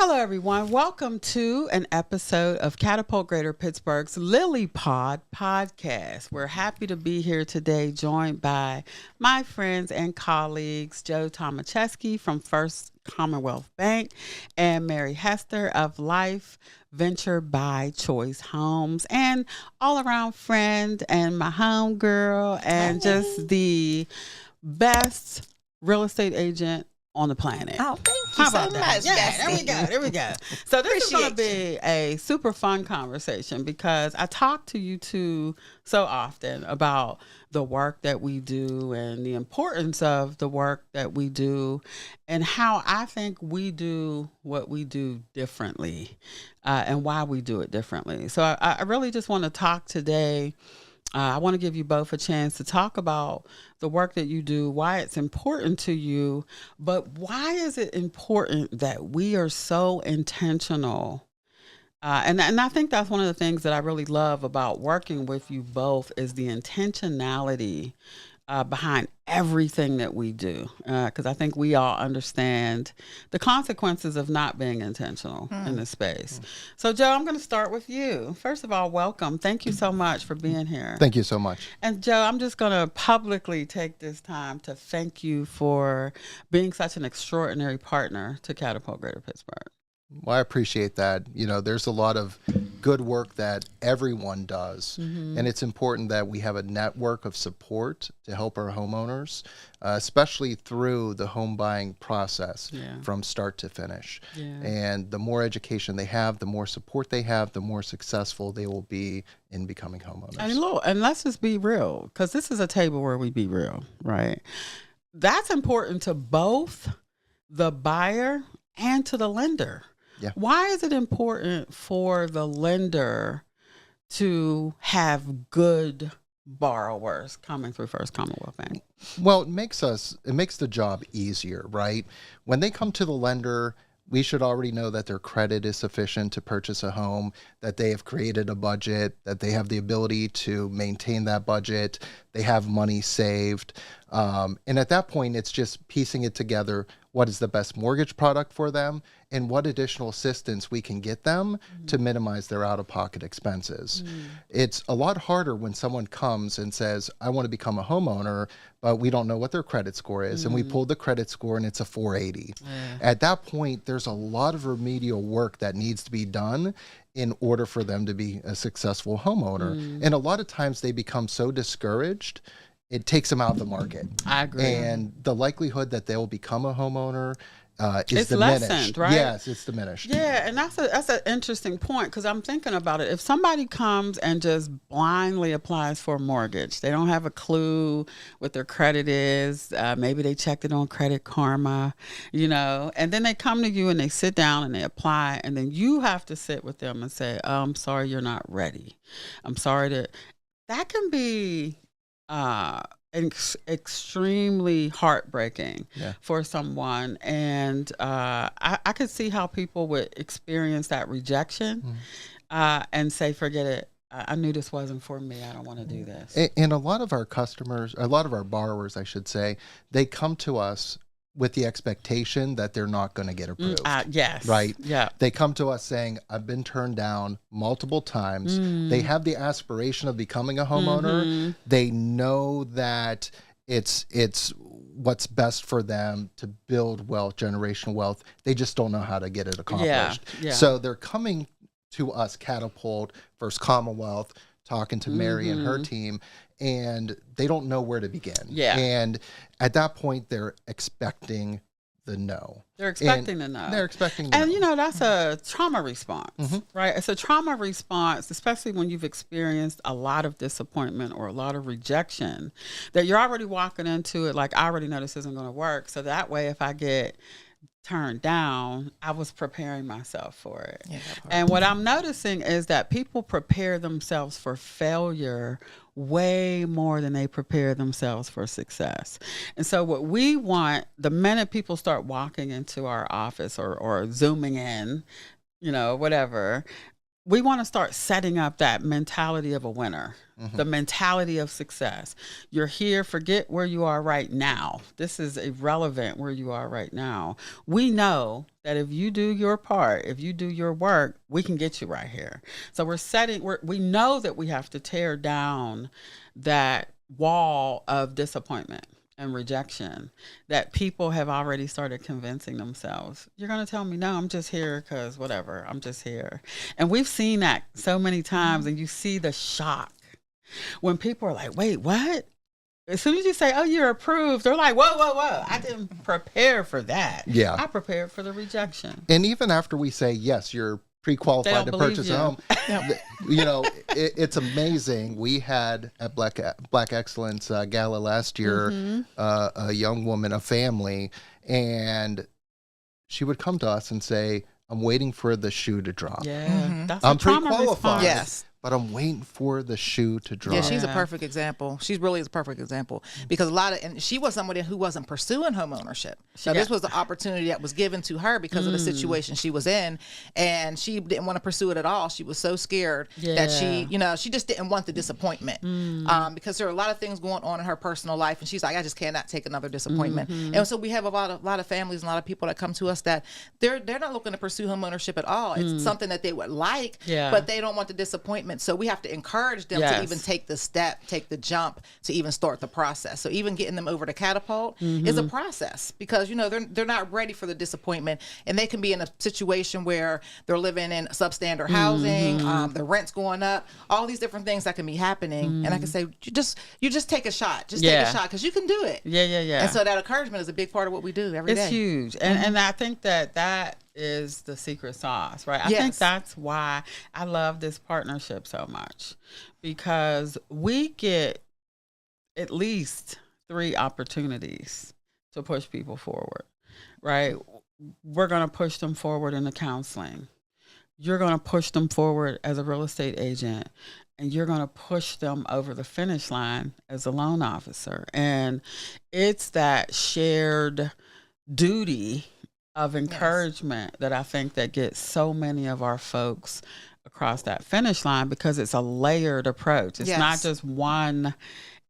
Hello, everyone. Welcome to an episode of Catapult Greater Pittsburgh's Lily Pod podcast. We're happy to be here today, joined by my friends and colleagues, Joe Tomaceski from First Commonwealth Bank and Mary Hester of Life Venture by Choice Homes, and all around friend and my home girl, and just the best real estate agent on the planet. Oh, thank you so much. Yeah, there we go. So this is going to be a super fun conversation because I talk to you two so often about the work that we do and the importance of the work that we do and how I think we do what we do differently and why we do it differently. So I really just want to talk today. I want to give you both a chance to talk about the work that you do, why it's important to you, but why is it important that we are so intentional? And I think that's one of the things that I really love about working with you both is the intentionality behind everything that we do, because I think we all understand the consequences of not being intentional in this space. So, Joe, I'm going to start with you. First of all, welcome. Thank you so much for being here. Thank you so much. And, Joe, I'm just going to publicly take this time to thank you for being such an extraordinary partner to Catapult Greater Pittsburgh. Well, I appreciate that. You know, there's a lot of good work that everyone does, and it's important that we have a network of support to help our homeowners, especially through the home buying process from start to finish. And the more education they have, the more support they have, the more successful they will be in becoming homeowners. And let's just be real, because this is a table where we be real, right? That's important to both the buyer and to the lender. Yeah. Why is it important for the lender to have good borrowers coming through First Commonwealth Bank? Well, it makes the job easier, right? When they come to the lender, we should already know that their credit is sufficient to purchase a home, that they have created a budget, that they have the ability to maintain that budget, they have money saved. And at that point, it's just piecing it together. What is the best mortgage product for them and what additional assistance we can get them to minimize their out-of-pocket expenses. It's a lot harder when someone comes and says, I want to become a homeowner, but we don't know what their credit score is. And we pull the credit score and it's a 480. At that point, there's a lot of remedial work that needs to be done in order for them to be a successful homeowner. And a lot of times they become so discouraged, it takes them out of the market. I agree. And the likelihood that they'll become a homeowner is it's diminished. Lessened, right? Yes, it's diminished. Yeah, and that's an interesting point because I'm thinking about it. If somebody comes and just blindly applies for a mortgage, they don't have a clue what their credit is. Maybe they checked it on Credit Karma, and then they come to you and they sit down and they apply, and then you have to sit with them and say, I'm sorry, you're not ready. I'm sorry that can be extremely heartbreaking for someone, and I could see how people would experience that rejection and say, forget it, I knew this wasn't for me, I don't want to do this. And a lot of our borrowers, I should say, they come to us with the expectation that they're not going to get approved. Yes. Right? Yeah. They come to us saying, I've been turned down multiple times. They have the aspiration of becoming a homeowner. They know that it's what's best for them to build wealth, generational wealth. They just don't know how to get it accomplished. Yeah. So they're coming to us, Catapult, First Commonwealth, talking to Mary and her team, and they don't know where to begin. Yeah. And at that point, they're expecting the no. They're expecting the no. They're expecting the no. And, that's a trauma response, right? It's a trauma response, especially when you've experienced a lot of disappointment or a lot of rejection, that you're already walking into it like, I already know this isn't going to work. So that way, if I get turned down, I was preparing myself for it. Yeah, and what I'm noticing is that people prepare themselves for failure way more than they prepare themselves for success. And so what we want, the minute people start walking into our office or zooming in, whatever, we want to start setting up that mentality of a winner, the mentality of success. You're here, forget where you are right now. This is irrelevant where you are right now. We know that if you do your part, if you do your work, we can get you right here. So we know that we have to tear down that wall of disappointment and rejection that people have already started convincing themselves. You're going to tell me, no, I'm just here because whatever, I'm just here. And we've seen that so many times, and you see the shock when people are like, wait, what? As soon as you say, oh, you're approved, they're like, whoa, whoa, whoa. I didn't prepare for that. Yeah. I prepared for the rejection. And even after we say, yes, you're pre-qualified to purchase a home, you know, it's amazing. We had at Black Excellence Gala last year, a young woman, a family, and she would come to us and say, I'm waiting for the shoe to drop. Yeah. That's I'm a trauma pre-qualified. response. Yes. But I'm waiting for the shoe to drop. Yeah, she's a perfect example. She really is a perfect example because and she was somebody who wasn't pursuing home ownership. So this was the opportunity that was given to her because of the situation she was in, and she didn't want to pursue it at all. She was so scared that she just didn't want the disappointment because there are a lot of things going on in her personal life, and she's like, I just cannot take another disappointment. And so we have a lot of families and a lot of people that come to us that they're not looking to pursue home ownership at all. It's something that they would like, but they don't want the disappointment. So we have to encourage them to even take the step, take the jump to even start the process. So even getting them over to Catapult is a process because, you know, they're not ready for the disappointment, and they can be in a situation where they're living in substandard housing, the rent's going up, all these different things that can be happening. And I can say, you just take a shot, take a shot because you can do it. Yeah. And so that encouragement is a big part of what we do every day. It's huge. And I think that is the secret sauce, right? I think that's why I love this partnership so much, because we get at least 3 opportunities to push people forward, right? We're going to push them forward in the counseling. You're going to push them forward as a real estate agent, and you're going to push them over the finish line as a loan officer. And it's that shared duty of encouragement that I think that gets so many of our folks across that finish line, because it's a layered approach. It's not just one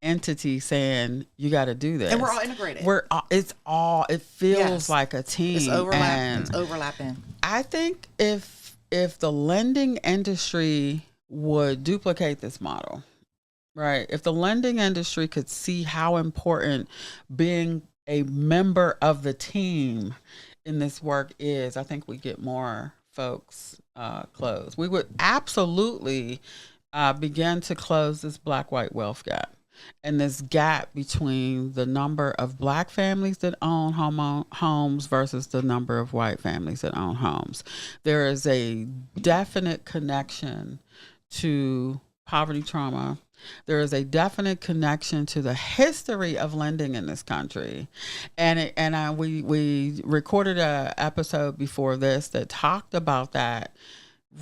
entity saying you got to do this, and we're all integrated. It feels like a team. It's overlapping. I think if the lending industry would duplicate this model, right? If the lending industry could see how important being a member of the team in this work is, I think we get more folks closed. We would absolutely begin to close this black-white wealth gap, and this gap between the number of black families that own homes versus the number of white families that own homes. There is a definite connection to poverty trauma. There is a definite connection to the history of lending in this country. And we recorded an episode before this that talked about that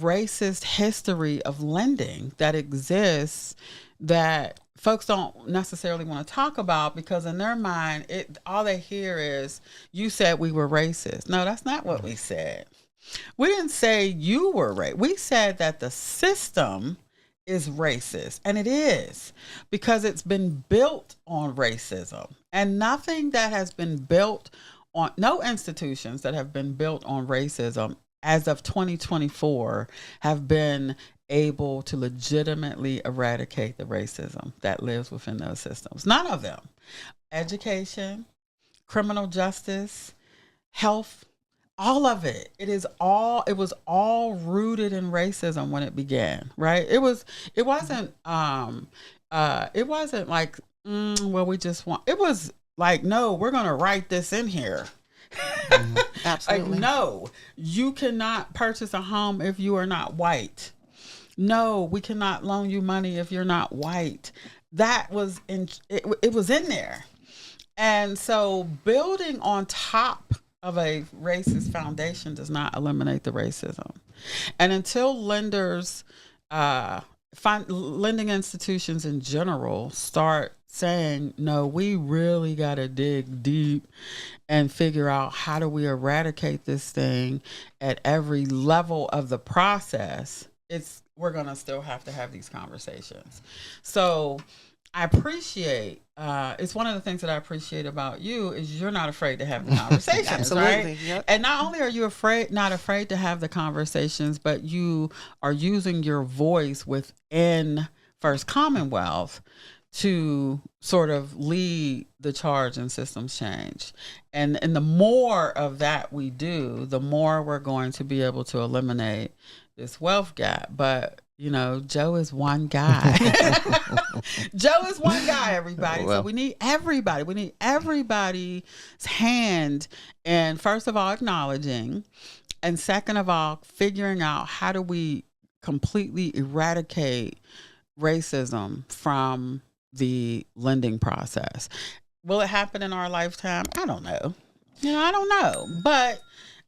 racist history of lending that exists that folks don't necessarily want to talk about, because in their mind, all they hear is, you said we were racist. No, that's not what we said. We didn't say you were racist. We said that the system is racist, and it is, because it's been built on racism, and nothing that has been built on, no institutions that have been built on racism as of 2024 have been able to legitimately eradicate the racism that lives within those systems. None of them. Education, criminal justice, health, all of it. It was all rooted in racism when it began, right? It wasn't like, well, we just want, it was like, no, we're going to write this in here. Absolutely. Like, no, you cannot purchase a home if you are not white. No, we cannot loan you money if you're not white. That was it was in there. And so building on top of a racist foundation does not eliminate the racism. And until lenders, lending institutions in general start saying, no, we really got to dig deep and figure out how do we eradicate this thing at every level of the process, we're going to still have to have these conversations. So I appreciate, it's one of the things that I appreciate about you is you're not afraid to have the conversations. Absolutely. Right? Yep. And not only are you not afraid to have the conversations, but you are using your voice within First Commonwealth to sort of lead the charge in systems change. And the more of that we do, the more we're going to be able to eliminate this wealth gap. But Joe is one guy. Joe is one guy, everybody. Well. So we need everybody. We need everybody's hand. And first of all, acknowledging. And second of all, figuring out how do we completely eradicate racism from the lending process. Will it happen in our lifetime? I don't know. I don't know. But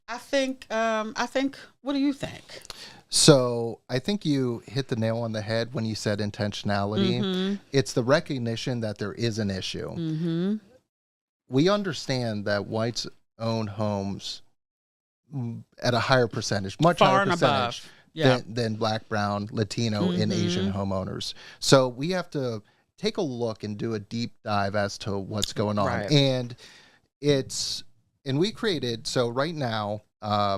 I think, what do you think? So I think you hit the nail on the head when you said intentionality. Mm-hmm. It's the recognition that there is an issue. Mm-hmm. We understand that whites own homes at a higher percentage, much higher percentage than Black, Brown, Latino, and Asian homeowners. So we have to take a look and do a deep dive as to what's going on. Right. And we created, so right now,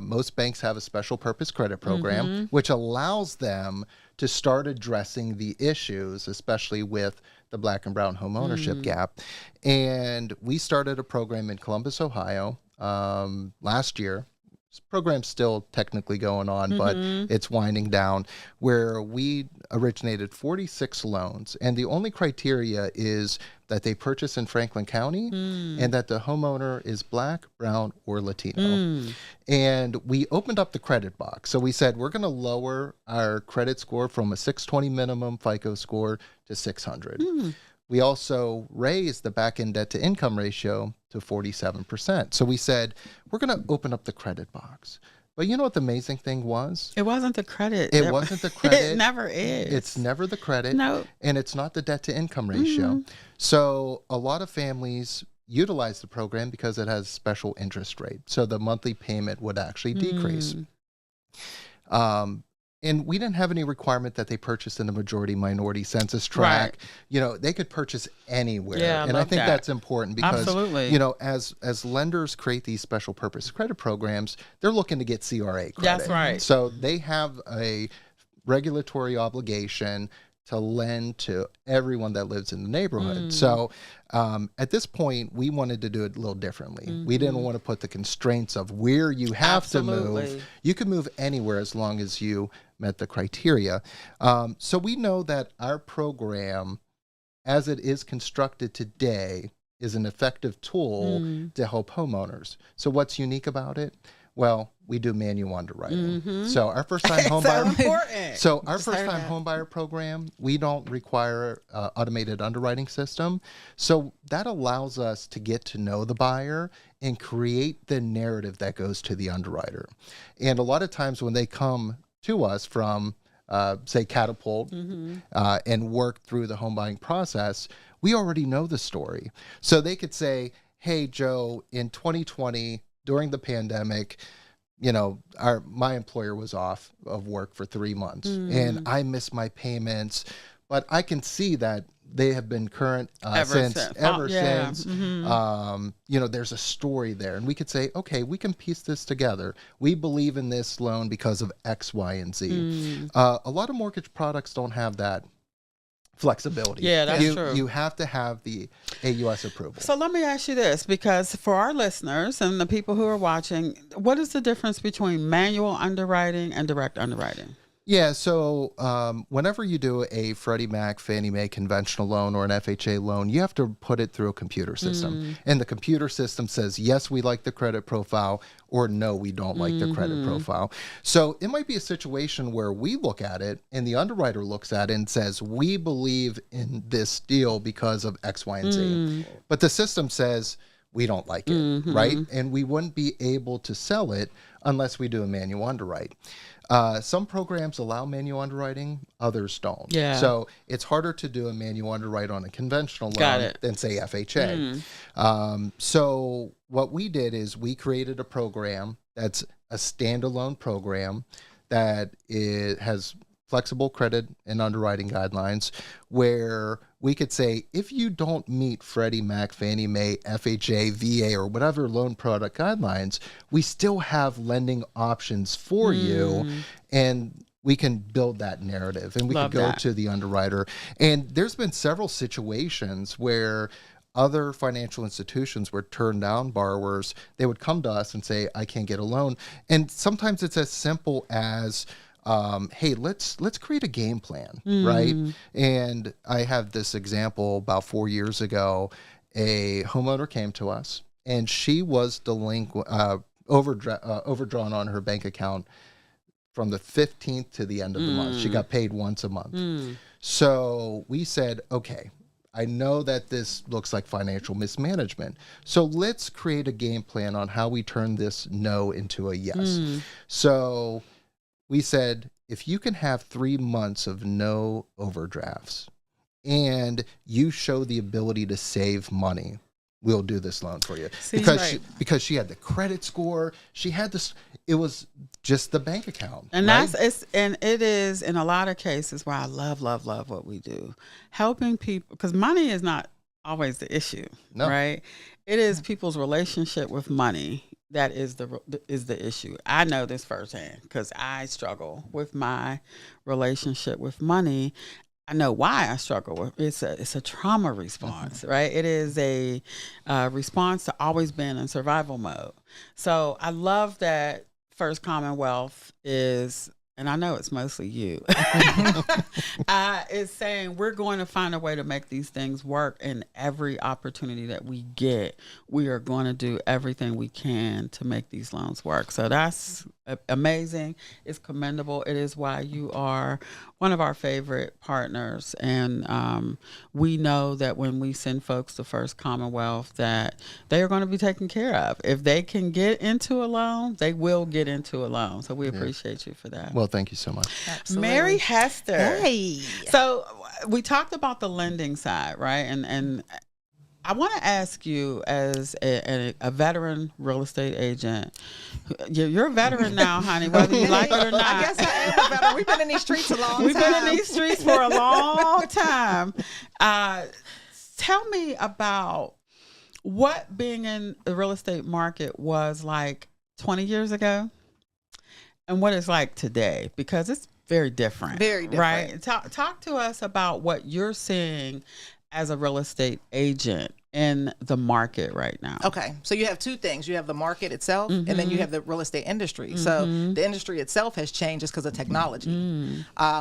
most banks have a special purpose credit program, which allows them to start addressing the issues, especially with the Black and Brown home ownership gap. And we started a program in Columbus, Ohio, last year. This program's still technically going on, but it's winding down, where we originated 46 loans. And the only criteria is that they purchase in Franklin County and that the homeowner is Black, Brown, or Latino. And we opened up the credit box. So we said, we're going to lower our credit score from a 620 minimum FICO score to 600. We also raised the back-end debt-to-income ratio to 47%. So we said, we're going to open up the credit box. But you know what the amazing thing was? It wasn't the credit. It wasn't the credit. It never is. It's never the credit. No. And it's not the debt-to-income ratio. So a lot of families utilize the program because it has special interest rate. So the monthly payment would actually decrease. And we didn't have any requirement that they purchase in the majority minority census tract. Right. They could purchase anywhere. Yeah, and I think that's important because, absolutely. As lenders create these special purpose credit programs, they're looking to get CRA credit. That's right. So they have a regulatory obligation to lend to everyone that lives in the neighborhood. So at this point, we wanted to do it a little differently. We didn't want to put the constraints of where you have to move. You can move anywhere as long as you met the criteria. So we know that our program, as it is constructed today, is an effective tool to help homeowners. So what's unique about it? Well, we do manual underwriting. So our first-time home buyer. So our first-time home buyer program, we don't require automated underwriting system. So that allows us to get to know the buyer and create the narrative that goes to the underwriter. And a lot of times when they come to us from, say, Catapult, and work through the home buying process, we already know the story. So they could say, hey, Joe, in 2020, during the pandemic, my employer was off of work for 3 months and I missed my payments, but I can see that they have been current since. There's a story there, and we could say, okay, we can piece this together. We believe in this loan because of X, Y, and Z. A lot of mortgage products don't have that flexibility. Yeah, that's true. You have to have the AUS approval. So let me ask you this, because for our listeners and the people who are watching, what is the difference between manual underwriting and direct underwriting? Yeah, so whenever you do a Freddie Mac, Fannie Mae conventional loan or an FHA loan, you have to put it through a computer system. And the computer system says, yes, we like the credit profile, or no, we don't like the credit profile. So it might be a situation where we look at it and the underwriter looks at it and says, we believe in this deal because of X, Y, and Z. But the system says, we don't like it, right? And we wouldn't be able to sell it unless we do a manual underwrite. Some programs allow manual underwriting, others don't. Yeah. So it's harder to do a manual underwrite on a conventional loan than, say, FHA. So what we did is we created a program that's a standalone program that has flexible credit and underwriting guidelines where we could say, if you don't meet Freddie Mac, Fannie Mae, FHA, VA, or whatever loan product guidelines, we still have lending options for you. And we can build that narrative, and we can go to the underwriter. And there's been several situations where other financial institutions would turn down borrowers. They would come to us and say, I can't get a loan. And sometimes it's as simple as, hey, let's create a game plan, right? And I have this example about 4 years ago. A homeowner came to us, and she was delinquent, overdrawn on her bank account from the 15th to the end of the month. She got paid once a month. So we said, okay, I know that this looks like financial mismanagement. So let's create a game plan on how we turn this no into a yes. So we said, if you can have 3 months of no overdrafts and you show the ability to save money, we'll do this loan for you. Because she had the credit score, she had this, it was just the bank account. And it is in a lot of cases where I love what we do. Helping people, because money is not always the issue, right? It is people's relationship with money that is the issue. I know this firsthand because I struggle with my relationship with money. I know why I struggle with it's a trauma response, right? It is a response to always being in survival mode. So I love that First Commonwealth is, and I know it's mostly you, is saying we're going to find a way to make these things work, and every opportunity that we get, we are going to do everything we can to make these loans work. So that's amazing. It's commendable. It is why you are one of our favorite partners. And we know that when we send folks to First Commonwealth, that they are going to be taken care of. If they can get into a loan, they will get into a loan. So we appreciate you for that. Well, thank you so much. Absolutely. Mary Hester. Hey. So we talked about the lending side, right? And I want to ask you, as a veteran real estate agent, you're a veteran now, honey, whether you like it or not. I guess I am a veteran. We've been in these streets a long time. We've been in these streets for a long time. Tell me about what being in the real estate market was like 20 years ago and what it's like today, because it's very different. Very different. Right? Talk to us about what you're seeing as a real estate agent in the market right now. Okay. So you have two things. You have the market itself, and then you have the real estate industry. So the industry itself has changed just because of technology,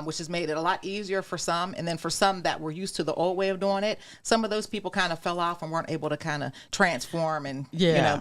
which has made it a lot easier for some. And then for some that were used to the old way of doing it, some of those people kind of fell off and weren't able to kind of transform and,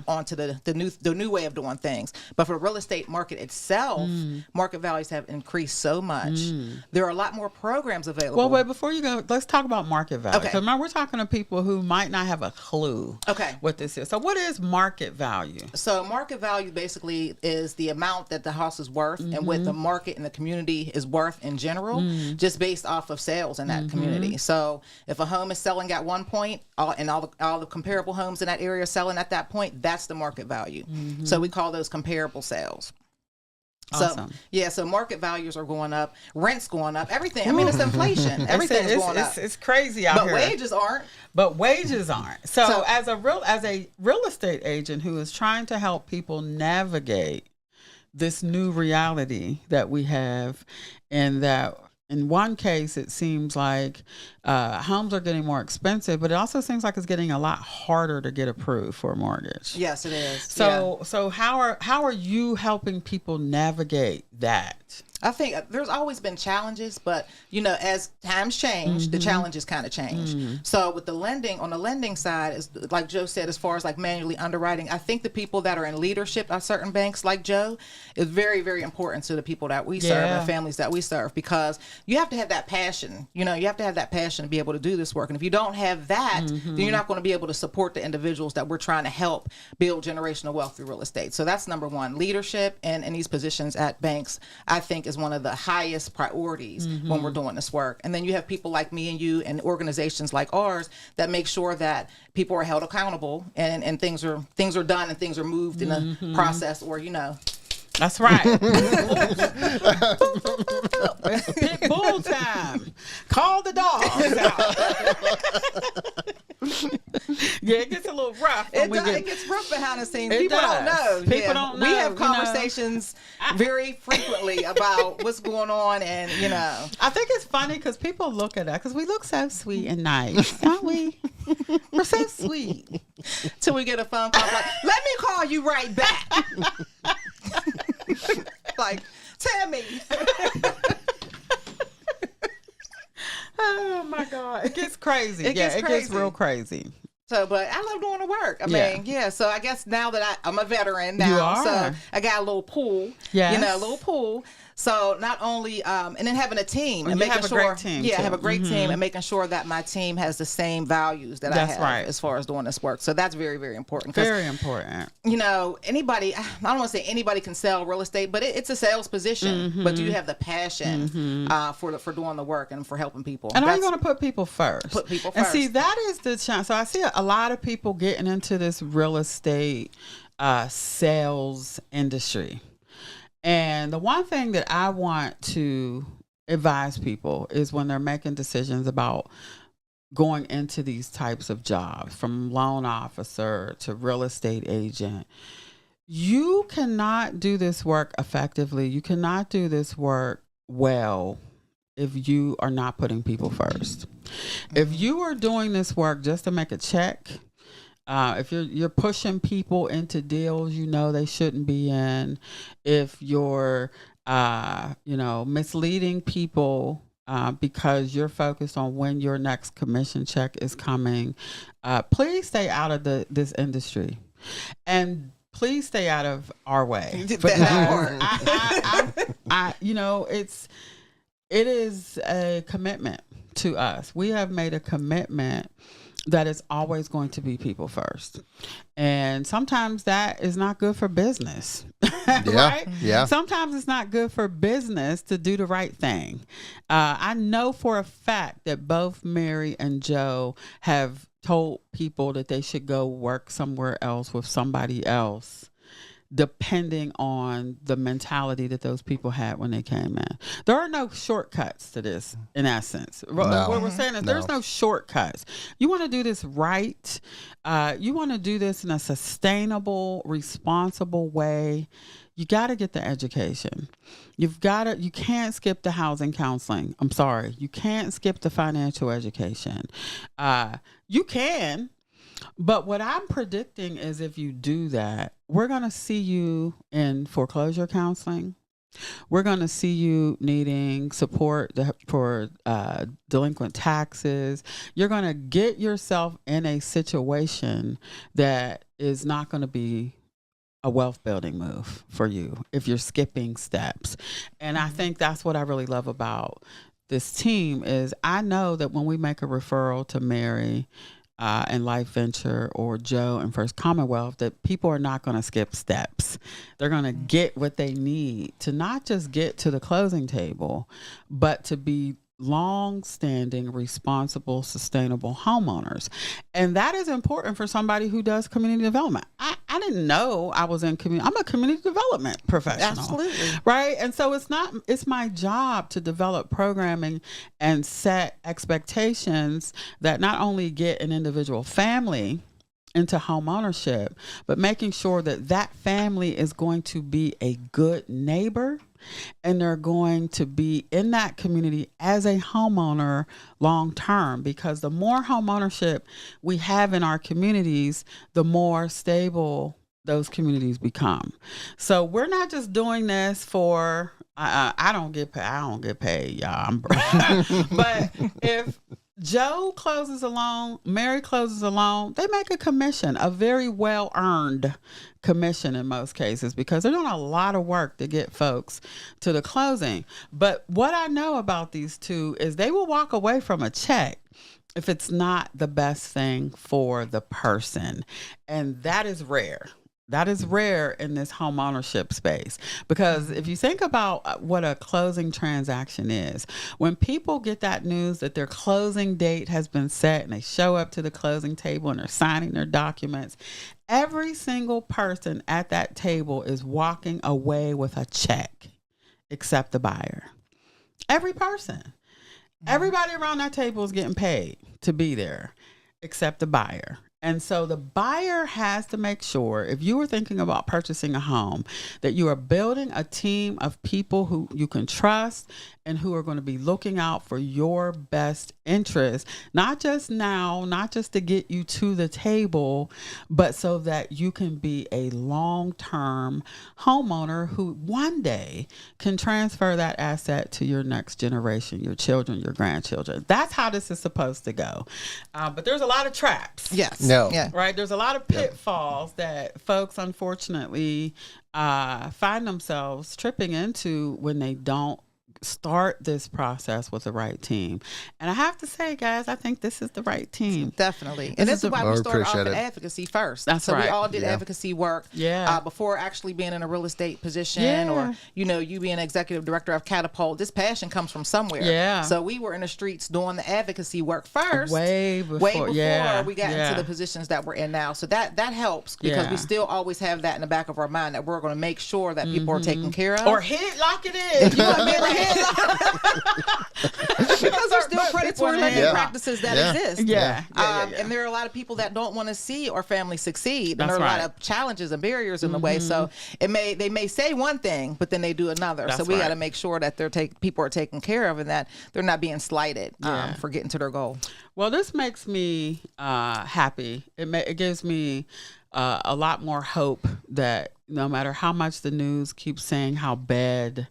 onto the new way of doing things. But for the real estate market itself, market values have increased so much. There are a lot more programs available. Well, wait, before you go, let's talk about market value. Okay. Because we're talking to people who might not have a clue what this is. So what is market value? So market value basically is the amount that the house is worth and what the market and the community is worth in general, just based off of sales in that community. So if a home is selling at one point all the comparable homes in that area are selling at that point, that's the market value. So we call those comparable sales. Awesome. So market values are going up, rent's going up, everything. I mean, it's inflation. Everything's going up. It's crazy out here. But wages aren't. So as a real estate agent who is trying to help people navigate this new reality that we have, and that in one case it seems like homes are getting more expensive, but it also seems like it's getting a lot harder to get approved for a mortgage. Yes, it is. So how are you helping people navigate that? I think there's always been challenges, but as times change, the challenges kind of change. So with on the lending side, is like Joe said, as far as like manually underwriting, I think the people that are in leadership at certain banks like Joe is very, very important to the people that we serve and the families that we serve, because you have to have that passion. You have to have that passion to be able to do this work. And if you don't have that, then you're not going to be able to support the individuals that we're trying to help build generational wealth through real estate. So that's number one. Leadership and in these positions at banks, I think, is one of the highest priorities when we're doing this work. And then you have people like me and you and organizations like ours that make sure that people are held accountable and things are done and things are moved in a process, or That's right. It's pit bull time. Call the dogs out. Yeah, it gets a little rough. It gets rough behind the scenes. People don't know. People don't know. We have conversations very frequently about what's going on, and I think it's funny because people look at us because we look so sweet and nice, don't we? We're so sweet. Till we get a phone call like, "Let me call you right back." Like, tell me. Oh my God. It gets crazy. It gets real crazy. So, but I love doing the work. I mean, so I guess now that I'm a veteran now, you are. So I got a little pool. Yes. A little pool. So not only, and then having a team and making sure, great team I have a great team and making sure that my team has the same values that I have as far as doing this work. So that's very, very important. Very important. Anybody, I don't want to say anybody can sell real estate, but it's a sales position. But do you have the passion for doing the work and for helping people? And are you going to put people first? Put people first. And see, that is the chance. So I see a lot of people getting into this real estate sales industry. And the one thing that I want to advise people is when they're making decisions about going into these types of jobs, from loan officer to real estate agent, you cannot do this work effectively. You cannot do this work well if you are not putting people first. If you are doing this work just to make a check, if you're pushing people into deals they shouldn't be in, if you're misleading people because you're focused on when your next commission check is coming, please stay out of this industry, and please stay out of our way. It is a commitment to us. We have made a commitment that is always going to be people first. And sometimes that is not good for business, right? Yeah. Sometimes it's not good for business to do the right thing. I know for a fact that both Mary and Joe have told people that they should go work somewhere else with somebody else, depending on the mentality that those people had when they came in. There are no shortcuts to this, in essence. No. What we're saying is there's no shortcuts. You want to do this right. You want to do this in a sustainable, responsible way. You got to get the education. You can't skip the housing counseling. I'm sorry. You can't skip the financial education. You can. But what I'm predicting is if you do that, we're going to see you in foreclosure counseling. We're going to see you needing support for delinquent taxes. You're going to get yourself in a situation that is not going to be a wealth building move for you if you're skipping steps. And I think that's what I really love about this team is I know that when we make a referral to Mary and Life Venture or Joe and First Commonwealth, that people are not going to skip steps. They're going to get what they need to not just get to the closing table, but to be long-standing, responsible, sustainable homeowners. And that is important for somebody who does community development. I didn't know I was in community. I'm a community development professional. Absolutely. Right? And so it's my job to develop programming and set expectations that not only get an individual family into home ownership, but making sure that that family is going to be a good neighbor and they're going to be in that community as a homeowner long term, because the more home ownership we have in our communities, the more stable those communities become. So we're not just doing this for I don't get paid, y'all. But if Joe closes a loan, Mary closes a loan, they make a commission, a very well-earned commission in most cases, because they're doing a lot of work to get folks to the closing. But what I know about these two is they will walk away from a check if it's not the best thing for the person. And that is rare. That is rare in this home ownership space, because if you think about what a closing transaction is, when people get that news that their closing date has been set and they show up to the closing table and they're signing their documents, every single person at that table is walking away with a check except the buyer. Every person. Everybody around that table is getting paid to be there except the buyer. And so the buyer has to make sure, if you are thinking about purchasing a home, that you are building a team of people who you can trust and who are going to be looking out for your best interest, not just now, not just to get you to the table, but so that you can be a long-term homeowner who one day can transfer that asset to your next generation, your children, your grandchildren. That's how this is supposed to go. But there's a lot of traps. Yes. No. Yeah. Right? There's a lot of pitfalls that folks, unfortunately, find themselves tripping into when they don't start this process with the right team. And I have to say, guys, I think this is the right team. Definitely. And this is why we started off in advocacy first. That's so right. we all did advocacy work before actually being in a real estate position or, you know, you being executive director of Catapult. This passion comes from somewhere. Yeah. So we were in the streets doing the advocacy work first. Way before we got into the positions that we're in now. So that helps because we still always have that in the back of our mind that we're going to make sure that people are taken care of. Or lock it in. You want to be in the headlock. Because there's still predatory lending practices that exist. And there are a lot of people that don't want to see our family succeed. And That's there are right. a lot of challenges and barriers in the way. So they may say one thing, but then they do another. That's so we right. got to make sure that people are taken care of and that they're not being slighted for getting to their goal. Well, this makes me happy. It gives me a lot more hope that no matter how much the news keeps saying how bad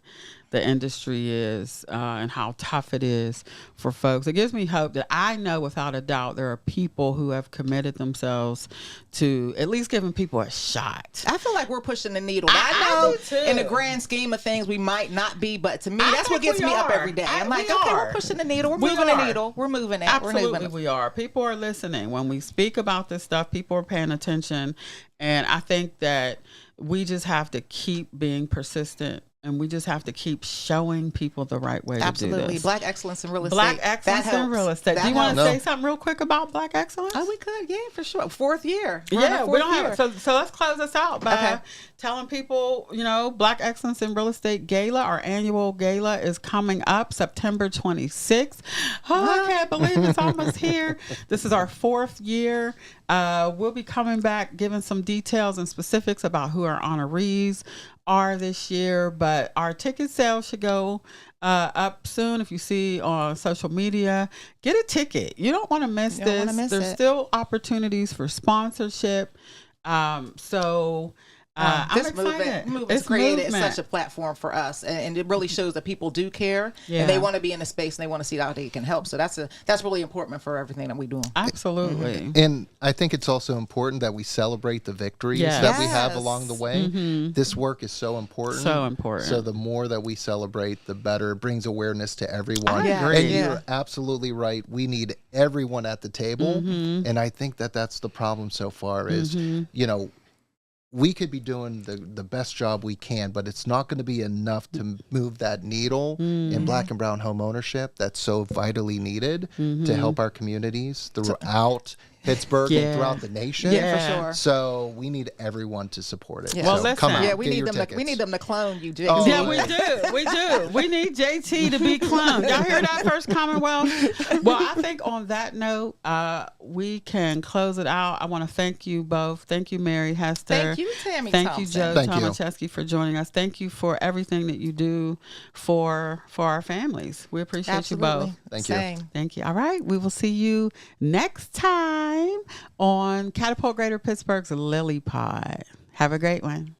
the industry is and how tough it is for folks, it gives me hope that I know without a doubt there are people who have committed themselves to at least giving people a shot. I feel like we're pushing the needle. I know in the grand scheme of things we might not be, but to me that's what gets me up every day. I'm like, okay, we're pushing the needle. We're moving the needle. We're moving it. Absolutely, we are. People are listening. When we speak about this stuff, people are paying attention. And I think that we just have to keep being persistent. And we just have to keep showing people the right way to do this. Black excellence in real estate. Black excellence in real estate. Do you want to say something real quick about Black excellence? Oh, we could. Yeah, for sure. Fourth year. We don't have it. So let's close this out by telling people, you know, Black Excellence in Real Estate Gala, our annual gala is coming up September 26th. Oh, I can't believe it's almost here. This is our 4th year. We'll be coming back, giving some details and specifics about who our honorees are this year, but our ticket sales should go up soon. If you see on social media, get a ticket. You don't want to miss this. There's still opportunities for sponsorship. I'm excited. Movement's created such a platform for us, and it really shows that people do care and they want to be in the space and they want to see how they can help. So that's really important for everything that we do. Absolutely. And I think it's also important that we celebrate the victories that we have along the way. This work is so important. So the more that we celebrate, the better. It brings awareness to everyone. I agree. And you're absolutely right. We need everyone at the table. And I think that that's the problem so far is, you know, we could be doing the best job we can, but it's not going to be enough to move that needle in Black and brown home ownership that's so vitally needed to help our communities throughout Pittsburgh and throughout the nation. Yeah, for sure. So we need everyone to support it. Yeah. So Well, listen. come out, we need them to clone you, JT. Oh, Yeah, we do. We need JT to be cloned. Y'all hear that, First Commonwealth? Well, I think on that note, we can close it out. I want to thank you both. Thank you, Mary, Hester. Thank you, Tammy Thank Thompson. you, Joe Tomaceski, for joining us. Thank you for everything that you do for our families. We appreciate you both. Thank you. Thank you. All right. We will see you next time on Catapult Greater Pittsburgh's Lily Pod. Have a great one.